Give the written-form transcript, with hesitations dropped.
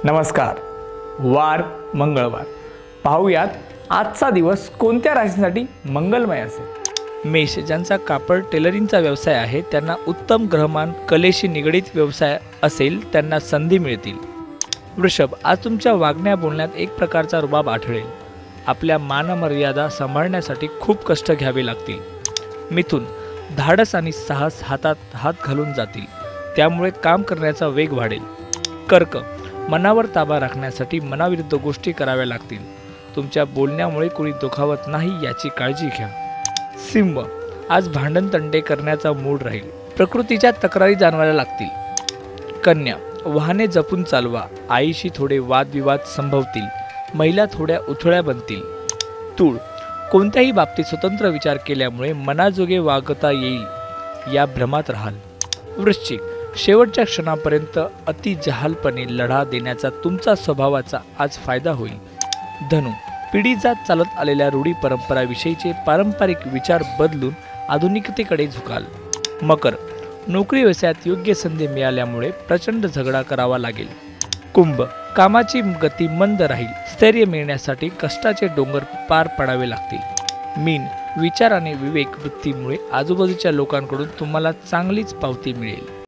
नमस्कार. वार मंगळवार. पाहूयात आजचा दिवस कोणत्या राशीसाठी मंगलमय असेल. मेष, ज्यांचा कापड टेलरिंगचा व्यवसाय आहे त्यांना उत्तम ग्रहमान, कलेशी निगडीत व्यवसाय असेल त्यांना संधी मिळतील. वृषभ, आज तुमच्या वागण्या बोलण्यात एक प्रकारचा रुबाब आढळेल. आपल्या मानमर्यादा सांभाळण्यासाठी खूप कष्ट घ्यावे लागतील. मिथुन, धाडस आणि साहस हातात हात घालून जातील, त्यामुळे काम करण्याचा वेग वाढेल. कर्क, मनावर ताबा राखण्यासाठी मनाविरुद्ध गोष्टी कराव्या लागतील. तुमच्या बोलण्यामुळे कोणी दुखावत नाही याची काळजी घ्या. सिंह, आज भांडणतंडे करण्याचा मूड राहील. प्रकृतीच्या तक्रारी जाणवायला लागतील. कन्या, वाहने जपून चालवा. आईशी थोडे वादविवाद संभवतील. महिला थोड्या उथळ्या बनतील. तूळ, कोणत्याही बाबतीत स्वतंत्र विचार केल्यामुळे मनाजोगे वागता येईल या भ्रमात राहाल. वृश्चिक, शेवटच्या क्षणापर्यंत अति जहालपणे लढा देण्याचा तुमचा स्वभावाचा आज फायदा होईल. धनु, पिढीजात चालत आलेल्या रूढी परंपराविषयीचे पारंपरिक विचार बदलून आधुनिकतेकडे झुकाल. मकर, नोकरी व्यवसायात योग्य संधी मिळाल्यामुळे प्रचंड झगडा करावा लागेल. कुंभ, कामाची गती मंद राहील. स्थैर्य मिळण्यासाठी कष्टाचे डोंगर पार पडावे लागतील. मीन, विचार आणि विवेक वृत्तीमुळे आजूबाजूच्या लोकांकडून तुम्हाला चांगलीच पावती मिळेल.